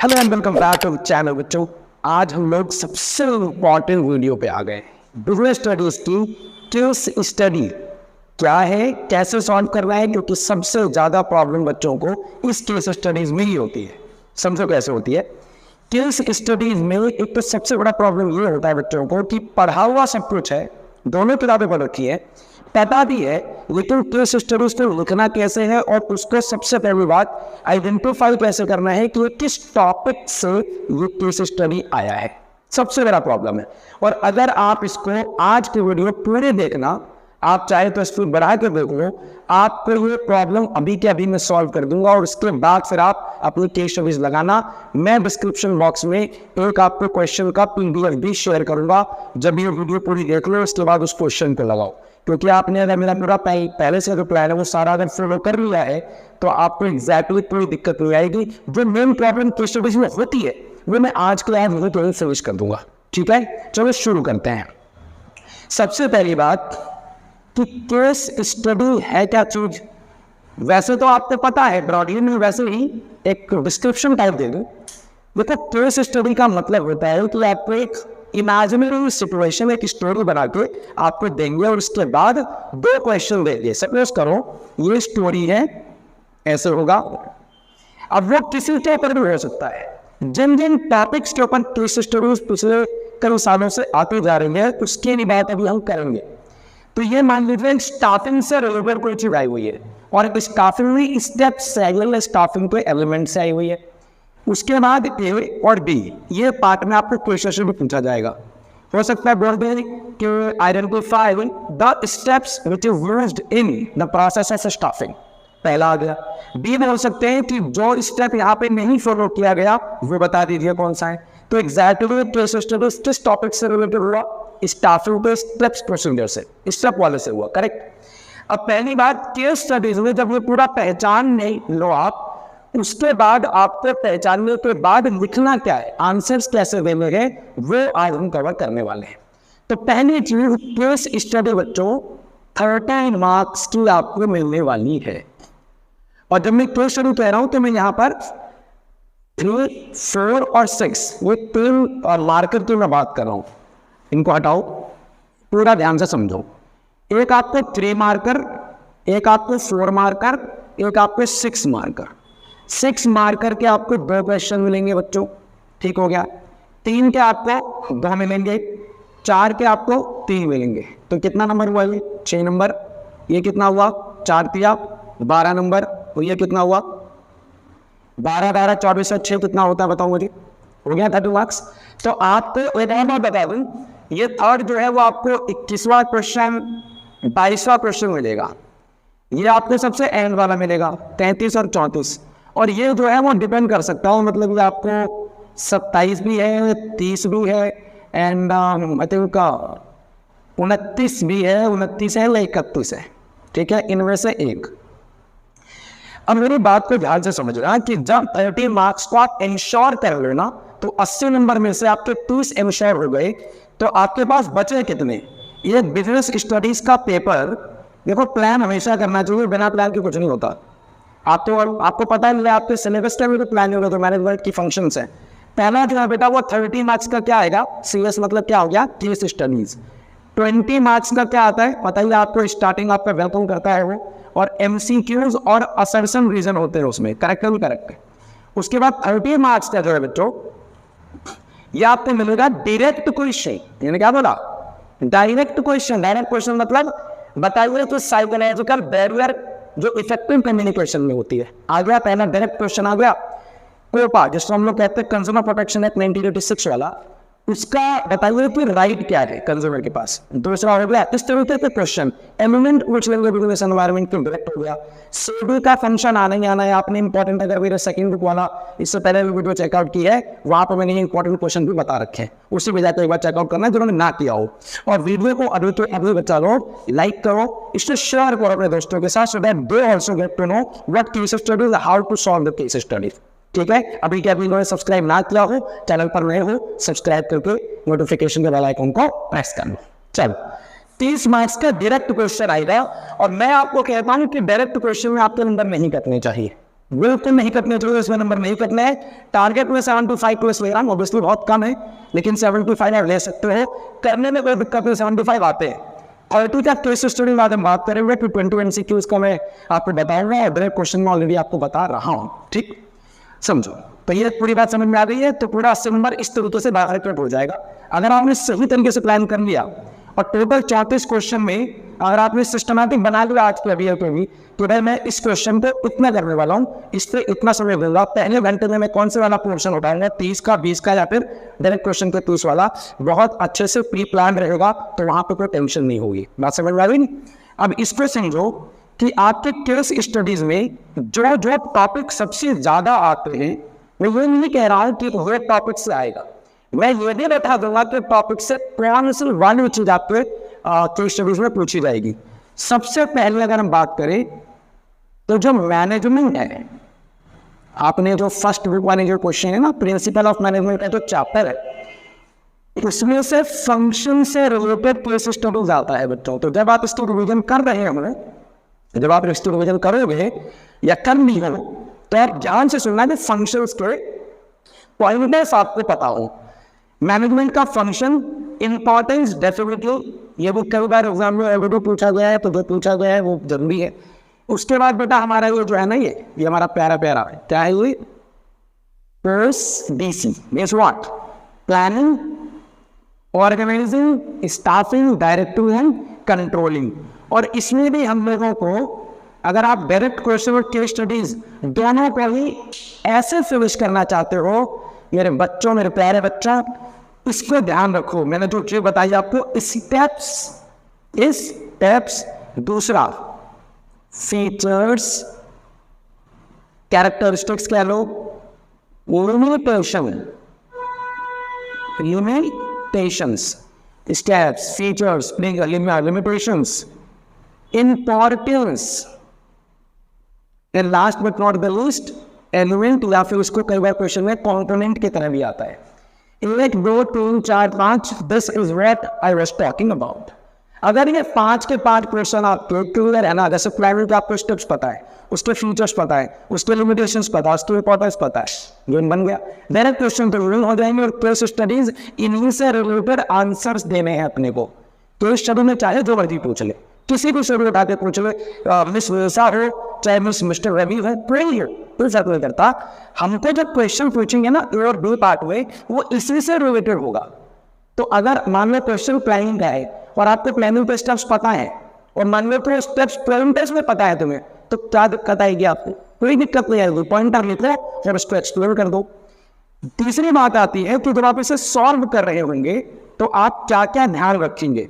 Hello and welcome back to channel बच्चों। आज हम लोग सबसे इम्पॉर्टेंट वीडियो पे आ गए। बिजनेस स्टडीज की केस स्टडी क्या है, कैसे सॉल्व करना है, क्योंकि सबसे ज़्यादा प्रॉब्लम बच्चों को इस केस स्टडीज में ही होती है। समझो कैसे होती है। केस स्टडीज में एक तो सबसे बड़ा प्रॉब्लम ये होता है बच्चों को कि पढ़ा हुआ सब कुछ है, दोनों किताबें पढ़ रखी है, पता भी है, लेकिन केस स्टडीज को लिखना कैसे है और उसको सबसे पहली बात आइडेंटिफाई कैसे करना है कि किस टॉपिक से ये केस स्टडी आया है, सबसे बड़ा प्रॉब्लम है। और अगर आप इसको आज के वीडियो पूरे देखना, आप चाहे तो स्पीड बढ़ा कर देख लो, आपको ये प्रॉब्लम अभी के अभी मैं सॉल्व कर दूंगा और उसके बाद फिर आप अपनी केस स्टडीज लगाना। मैं डिस्क्रिप्शन बॉक्स में एक आपको क्वेश्चन का PDF भी शेयर करूंगा। जब ये वीडियो पूरी देख लो उसके बाद उस क्वेश्चन को लगाओ, क्योंकि आपने अगर मेरा पूरा पहले से जो प्लान है वो सारा अगर फॉलो कर लिया है तो आपको एग्जैक्टली कोई दिक्कत नहीं आएगी। जो मेन प्रॉब्लम केस स्टडीज में होती है वो मैं आज के लाइव वीडियो फिनिश कर दूंगा। ठीक है, चलो शुरू करते हैं। सबसे पहली बात कि केस स्टडी है क्या चीज। वैसे तो आपको पता है, ब्रॉडली में वैसे ही एक डिस्क्रिप्शन टाइप दे दूं। देखो, केस स्टडी का मतलब होता है कि आपको एक इमेजिनरी सिचुएशन, एक स्टोरी बना के आपको देंगे और उसके बाद दो क्वेश्चन देंगे। सपोज करो ये स्टोरी है, ऐसे होगा। अब वो किसी के ऊपर भी हो सकता है। जिन जिन टॉपिक्स के ऊपर केस स्टडीज पिछले कई सालों से आते जा रही है उसके लिए बात अभी हम करेंगे। तो ये मान लीजिए स्टाफिंग से रिलेटेड कोई चीज आई हुई है और स्टाफिंग में स्टेप से स्टाफिंग पे एलिमेंट से आई हुई है। उसके बाद ए और बी ये पार्ट में आपको क्वेश्चन भी पूछा जाएगा। हो सकता है बोल दें कि identify the steps which is used in the process of staffing, पहला आ गया। बी में हो सकते हैं कि जो स्टेप यहाँ पे नहीं फॉलो किया गया वो बता दीजिए कौन सा है। तो एग्जैक्टली किस टॉपिक से रिलेटेड हुआ, स्टाफिंग पे स्टेप्स प्रोसीजर से, स्टेप वाले से हुआ। करेक्ट। अब पहली बात, केस स्टडीज में जब ये पूरा पहचान नहीं लो आप, उसके बाद आपको पहचानने के बाद लिखना क्या है, आंसर्स कैसे देने हैं, वो आज हम कवर करने वाले हैं। तो पहली चीज, केस स्टडी बच्चों 13 मार्क्स की आपको मिलने वाली है। और जब मैं केस स्टडी कह रहा हूं तो मैं यहाँ पर 3, 4 और 6 ये 3 और मार्कर की मैं बात कर रहा हूँ। इनको हटाओ, पूरा ध्यान से समझो। एक आपको 3 मार्कर, एक आपको 4 मार्कर, एक आपको 6 मार्कर। 6 मार्कर के आपको 2 क्वेश्चन मिलेंगे बच्चों, ठीक हो गया। 3 के आपको 2 मिलेंगे, 4 के आपको 3 मिलेंगे। तो कितना नंबर हुआ ये? 6 नंबर। ये कितना हुआ? 4 दिया 12 नंबर। और ये कितना हुआ? 12, 12, 24 और 6 कितना होता है बताओ मुझे? हो गया 30 मार्क्स। तो आपको बता दूं, ये थर्ड जो है वो आपको 21वां क्वेश्चन, 22वां क्वेश्चन मिलेगा। ये आपको सबसे एंड वाला मिलेगा 33 और 34। और ये जो है वो डिपेंड कर सकता हूँ, मतलब आपको 27 भी है, 30 भी है, एंड आई थिंक 29 भी है, 29 है या 31 है। ठीक है, इनमें से एक। अब मेरी बात को ध्यान से समझना कि जब 30 मार्क्स को आप इंश्योर कर लेना तो 80 नंबर में से आपके 30 इंश्योर हो गए, तो आपके पास बचे कितने? ये बिजनेस स्टडीज का पेपर, देखो प्लान हमेशा करना चाहिए, बिना प्लान के कुछ नहीं होता। आपको पता है आपके सिलेबस का भी तो प्लान होगा, तो मैनेजमेंट की फंक्शंस है। पहला जो है बेटा वो 30 मार्क्स का क्या आएगा? CS मतलब क्या हो गया? Case studies. 20 मार्क्स का क्या आता है? पता ही आपको, स्टार्टिंग आपका वेलकम करता है वो, और MCQs और असर्शन रीजन होते हैं उसमें, करेक्ट है, करेक्ट है। उसके बाद 30 मार्क्स का जो है बच्चों, ये आपको मिलेगा डायरेक्ट क्वेश्चन। यानी क्या बोला? Direct question. डायरेक्ट क्वेश्चन मतलब बताइए तो साइकोलॉजिकल बैरियर जो इफेक्टिव कम्युनिकेशन में होती है। आ गया पहला डायरेक्ट क्वेश्चन, आ गया कोपा, जिसको हम लोग कहते हैं कंज्यूमर प्रोटेक्शन एक्ट 1986 वाला। उसका बताइए कि राइट क्या है कंज्यूमर के पास। दूसरा हो गया इस तरह के question, element which will business environment को डायरेक्ट हो गया। सेबी का फंक्शन आना ही आना है। आपने इंपॉर्टेंट अगर मेरा सेकंड बुक वाला इससे पहले वीडियो चेकआउट की है, वहां पर मैंने इंपॉर्टेंट क्वेश्चन भी बता रखे हैं, उससे भी जाकर एक बार चेकआउट करना है जिन्होंने ना किया हो। और वीडियो को अभी बच्चा लोग लाइक करो, इससे शेयर करो अपने दोस्तों के साथ, so that they also get to know what case studies, how to solve the case studies. ठीक है, अभी क्या अभी इन्होंने सब्सक्राइब ना किया हो, चैनल पर नए हो, सब्सक्राइब करके नोटिफिकेशन के बेल आइकन को प्रेस कर लो। चलो, 30 मार्क्स का डायरेक्ट क्वेश्चन आएगा और मैं आपको कहता हूं कि डायरेक्ट क्वेश्चन में आपके नंबर नहीं कटने चाहिए। बिल्कुल नहीं कटने चाहिए, इसमें नंबर नहीं कटने हैं। टारगेट में 7 to 5 प्लस ले रहा हूँ, ऑब्वियसली बहुत कम है, लेकिन 7 to 5 आप ले सकते हो। करने में कोई दिक्कत नहीं, 7 to 5 आते हैं। 30 का केस स्टडी बाद हम बात करेंगे, फिर 20 MCQs का मैं आपको बताऊंगा, डायरेक्ट क्वेश्चन में ऑलरेडी आपको बता रहा हूँ, ठीक समझो। तो ये पूरी बात समझ में आ गई है, तो पूरा 80 नंबर इस तरीके से बाहर हो जाएगा अगर आपने सही तरीके से प्लान कर लिया। और टोटल 34 क्वेश्चन में अगर आपने सिस्टमैटिक बना लिया आज के अभी तो मैं इस क्वेश्चन पे इतना करने वाला हूँ, इस पर इतना समय दूंगा। पहले घंटे में मैं कौन से वाला पोर्शन उठाऊंगा, 30 का, 20 का, या फिर डायरेक्ट क्वेश्चन पे 30 वाला, बहुत अच्छे से प्री प्लान रहेगा, तो वहाँ पे कोई टेंशन नहीं होगी। बात समझ में आ गई। अब इस पर समझो कि आपके केस स्टडीज में जो जो टॉपिक सबसे ज्यादा आते हैं, मैं ये नहीं कह रहा हूँ कि वो टॉपिक से आएगा, मैं ये नहीं बता दूंगा कि टॉपिक से कौन सी वन चीज आपके केस स्टडीज में पूछी जाएगी। सबसे पहले अगर हम बात करें तो जो मैनेजमेंट है, आपने जो फर्स्ट ग्रुप वाले जो क्वेश्चन है ना, प्रिंसिपल ऑफ मैनेजमेंट का जो चैप्टर है, उसमें से फंक्शन से रिलेटेड केस स्टडीज आता है बच्चों। तो जब आप इसको रिवीजन कर रहे हैं, जब आप इसको रिवीजन करोगे या कर ली हो, तो आप ध्यान से सुनना कि फंक्शंस के पॉइंट्स आपको पता हो। मैनेजमेंट का फंक्शन, इंपॉर्टेंस, डेफिनेटली ये वो कई बार एग्जाम में एवरेज पूछा गया है, तो जो पूछा गया है वो जरूरी है। उसके बाद बेटा हमारा ये जो है ना, ये हमारा प्यारा है, क्या है ये? DC means what? Planning, organising, staffing, directive and controlling. और इसमें भी हम लोगों को, अगर आप डायरेक्ट क्वेश्चन और केस स्टडीज दोनों को ही ऐसे फिनिश करना चाहते हो मेरे बच्चों, मेरे प्यारे बच्चा, इसको ध्यान रखो। मैंने जो चीज बताई आपको, स्टेप्स, दूसरा फीचर्स, कैरेक्टरिस्टिक्स कह लो, limitations, steps, features, limitations, importance, and last but not the least element, या फिर उसको कई बार क्वेश्चन में कॉम्पोनेंट की तरह भी आता है। 1, 2, 3, 4, 5, this is what I was talking about. अगर ये 5 के 5 क्वेश्चन आपको क्लियर है ना, जैसे प्लानिंग का आपको स्टेप्स पता है, उसके फीचर्स पता है, उसके लिमिटेशंस पता है, उसके इंपॉर्टेंस पता है, ये बन गया। डायरेक्ट क्वेश्चन तो हो जाएंगे, और केस स्टडीज इन्हीं से रिलेटेड आंसर्स देने हैं अपने को। केस स्टडी में चाहे जो मर्जी पूछ ले, किसी को से उठा के पूछ ले, मिस विल्सा हो चाहे मिस मिस्टर रवि है, कोई फर्क नहीं करता। हमको जब क्वेश्चन पूछेंगे ना और दो पार्ट में, वो इसी से रिलेटेड होगा। तो अगर मान लो क्वेश्चन प्लानिंग का है और आपको प्लानिंग पे स्टेप्स पता है, और मान लो तो स्टेप्स प्रेजेंटेशन में पता है तुम्हें, तो क्या दिक्कत आएगी आपको? कोई दिक्कत नहीं आएगी, पॉइंटर लिख लो और उसको एक्सप्लोर कर दो। तीसरी बात आती है कि जब आप इसे सॉल्व कर रहे होंगे तो आप क्या क्या ध्यान रखेंगे।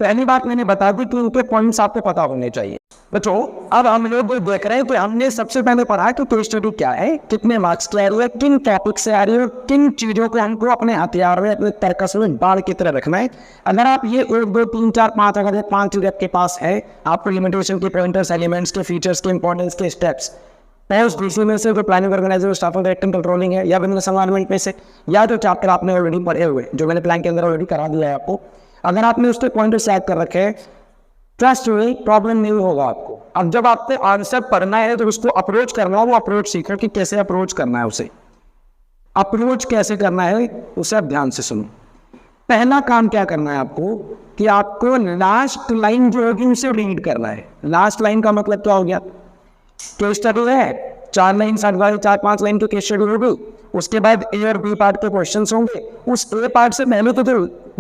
पहली बात मैंने बता दी कि उनके पॉइंट्स आपको पता होने चाहिए। बच्चों अब हम लोग देख रहे हैं, तो हमने सबसे पहले पढ़ा कि केस स्टडी क्या है, कितने मार्क्स क्लियर हुए, किन टॉपिक से आ रही है, किन चीजों को हमको अपने हथियार में, अपने तर्कस में बाढ़ की तरह रखना है। अगर आप ये 1, 2, 3, 4, 5 अगर 5 चीज आपके पास है, आपको लिमिटेशन के, पॉइंटर्स, एलिमेंट्स के, फीचर्स के, इंपॉर्टेंस के, स्टेप्स, उस दूसरे में से planning, organisation, staff directing, controlling है, या बिजनेस एनवायरनमेंट में से, या जो चैप्टर आपने ऑलरेडी पढ़े हुए, जो मैंने प्लान के अंदर ऑलरेडी करा दिया है आपको, अगर आपने उसके पॉइंटर्स याद कर रखे हैं, ट्रस्ट में प्रॉब्लम नहीं होगा आपको। अब जब आपको आंसर पढ़ना है तो उसको अप्रोच करना है, वो अप्रोच सीखो कि कैसे अप्रोच करना है, उसे अप्रोच कैसे करना है, उसे आप ध्यान से सुनो। पहला काम क्या करना है आपको कि आपको लास्ट लाइन जो होगी उसे रीड करना है। लास्ट लाइन का मतलब क्या हो गया? केस स्टडी है 4 लाइन, 4-5 लाइन के केस स्टडी होगी, उसके बाद ए और बी पार्ट के क्वेश्चंस होंगे, उस ए पार्ट से पहले तो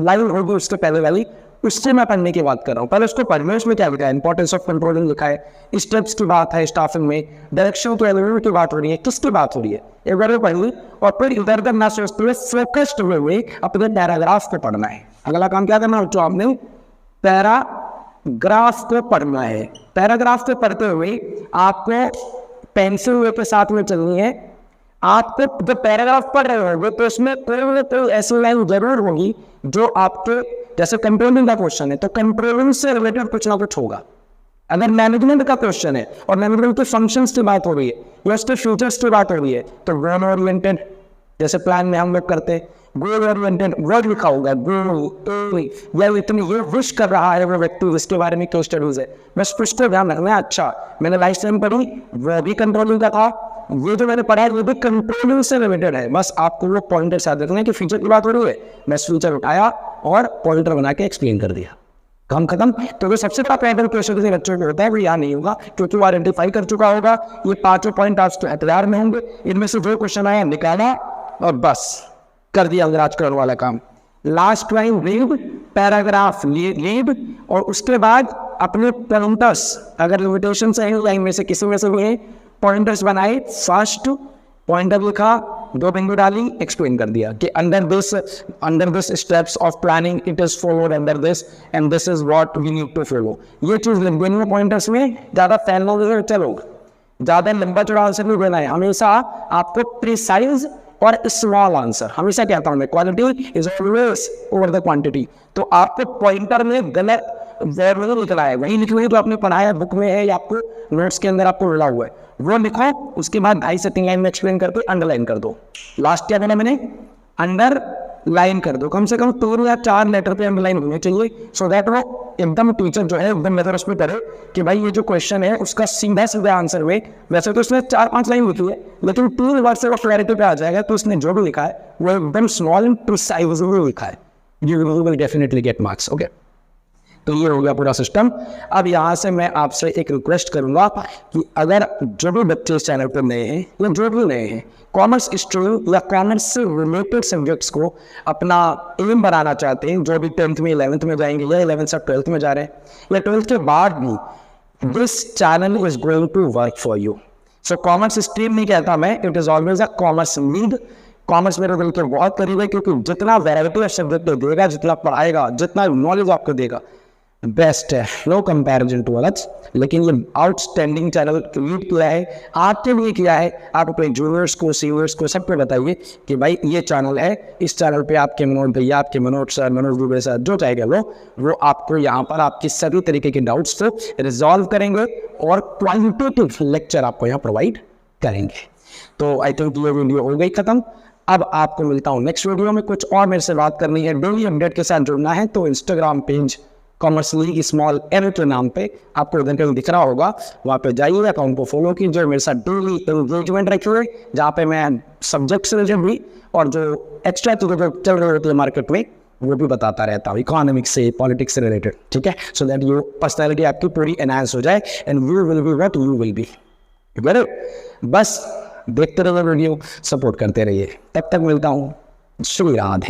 लाइन होगी उसके पहले वाली, उससे मैं पढ़ने की बात कर रहा हूँ। पहले उसको पढ़ने में क्या लिखा है, इंपॉर्टेंस ऑफ कंट्रोलिंग लिखा है, स्टेप्स की बात है, स्टाफिंग में डायरेक्शन टू एलिमेंट की बात हो रही है, किसकी बात हो रही है, एक बार पढ़ ली, और फिर इधर उधर ना सोचते हुए फोकस्ड हुए अपने पैराग्राफ पे पढ़ना है। अगला काम क्या करना है तो आपने पैराग्राफ को पढ़ना है। पैराग्राफ को पढ़ते हुए आपको पेंसिल वे पे साथ में चलनी है। आपको जो पैराग्राफ पढ़ रहे हो तो उसमें तो ऐसी लाइन जरूर होगी जो आपके, जैसे कंट्रोलिंग का क्वेश्चन है तो कंट्रोलिंग से रिलेटेड कुछ ना कुछ होगा। अगर मैनेजमेंट का क्वेश्चन है और मैनेजमेंट के फंक्शंस की बात हो रही है या उसके फ्यूचर्स की बात हो रही है तो गोल ओरिएंटेड, जैसे प्लान में हम लोग करते हैं गोल ओरिएंटेड वर्ड लिखा होगा, गोल या इतनी ये विश कर रहा है वो व्यक्ति, उसके बारे में क्वेश्चन है, बस कुछ तो ध्यान रखना है। अच्छा मैंने लास्ट टाइम पढ़ी वो भी कंट्रोलिंग का था, ये जो मैंने पढ़ा है वो भी कंट्रोल से रिलेटेड है, बस आपको वो पॉइंटर याद रखना है कि फ्यूचर की बात हो रही है, मैं फ्यूचर उठाया और पॉइंटर बना के एक्सप्लेन कर दिया, काम खत्म। तो जो सबसे बड़ा पैटर्न क्वेश्चन किसी बच्चों को होता है वो यहाँ नहीं होगा, क्योंकि वो आइडेंटिफाई कर चुका होगा ये पांचों पॉइंट आपको हथियार में होंगे, इनमें से जो क्वेश्चन आया निकाला और बस कर दिया राजकरण वाला काम। Last line read, paragraph read, और उसके बाद अपने पॉइंटर्स, अगर लिमिटेशन है लाइन में से किसी में से भी पॉइंटर्स बनाए, फर्स्ट पॉइंटर लिखा, 2 बिंदु डाली, एक्सप्लेन कर दिया कि under this steps of planning it is followed under this and this is what we need to follow. ये चीज लिख देनी है पॉइंटर्स में, ज्यादा फैल चलो ज्यादा लंबा चौड़ा आंसर नहीं देना है, हमेशा आपको प्रिसाइज और स्मॉल आंसर, हमेशा कहता हूं मैं, quality is always over the quantity. तो आपको पॉइंटर में गलत वर्ड लिखना है, वही लिखना है तो आपने पढ़ाया है, बुक में है या आपको नोट्स के अंदर आपको मिला हुआ है, वो लिखो। उसके बाद 2.5 से 3 लाइन में एक्सप्लेन करके अंडरलाइन कर दो। लास्ट क्या देना मैंने, अंडरलाइन कर दो, कम से कम 2 या 4 लेटर पे अंडरलाइन होने चाहिए, सो दैट वो एकदम टीचर जो है एकदम मेथड उसमें करे कि भाई ये जो क्वेश्चन है उसका सीधा सीधा आंसर में, वैसे तो उसने 4-5 लाइन लिखी है लेकिन 2 वर्ड से वो क्लैरिटी पे आ जाएगा, तो उसने जो भी लिखा है वो एकदम स्मॉल एंड प्रिसाइज लिखा है, you will definitely get marks. Okay, तो ये हो गया पूरा सिस्टम। अब यहाँ से मैं आपसे एक रिक्वेस्ट करूंगा कि अगर जो भी बच्चे इस चैनल पर नए हैं या जो भी नए हैं, कॉमर्स स्टूडेंट या कॉमर्स से रिलेटेड सब्जेक्ट्स को अपना एम बनाना चाहते हैं, जो भी 10th में 11th में जाएंगे या 11th से 12th में जा रहे हैं या 12th के बाद भी, this channel is going to work for you. So commerce stream नहीं कहता मैं, it is always a commerce need. Commerce मेरे दिल के बहुत करीब है, क्योंकि जितना वैरायटी ऑफ सब्जेक्ट देगा, जितना पढ़ाएगा, जितना नॉलेज आपको देगा, बेस्ट है, नो कंपैरिजन टू अदर्स। लेकिन ये आउटस्टैंडिंग चैनल क्रिएट किया है, आपके लिए किया है, आप अपने जूनियर्स को, सीनियर्स को, सबको बताइए कि भाई ये चैनल है, इस चैनल पे आपके मनोज भैया, आपके मनोज सर, मनोज दुबे सर, जो चाहेगा वो आपको यहाँ पर आपकी सभी तरीके के डाउट्स को रिजॉल्व करेंगे और क्वालिटेटिव लेक्चर आपको यहाँ प्रोवाइड करेंगे। तो आई थिंक ये वीडियो हो गई खत्म। अब आपको मिलता हूँ नेक्स्ट वीडियो में, कुछ और मेरे से बात करनी है, डेली अपडेट के साथ जुड़ना है तो Instagram page commerce league small L के नाम पे आपको उधर कहीं दिख रहा होगा, वहाँ पे जाइए, अकाउंट को फॉलो कीजिए, मेरे साथ डेली एंगेजमेंट रखिए, जहाँ पे मैं सब्जेक्ट से रिलेटेड भी और जो एक्स्ट्रा चल रहे होते हैं मार्केट में वो भी बताता रहता हूँ, इकोनॉमिक्स से, पॉलिटिक्स से रिलेटेड, ठीक है, सो दैट यू पर्सनैलिटी आपकी पूरी एनहांस हो जाए and you will be what you will be. बस देखते रहो वीडियो, सपोर्ट करते रहिए, तब तक मिलता हूँ, शुभ राधे।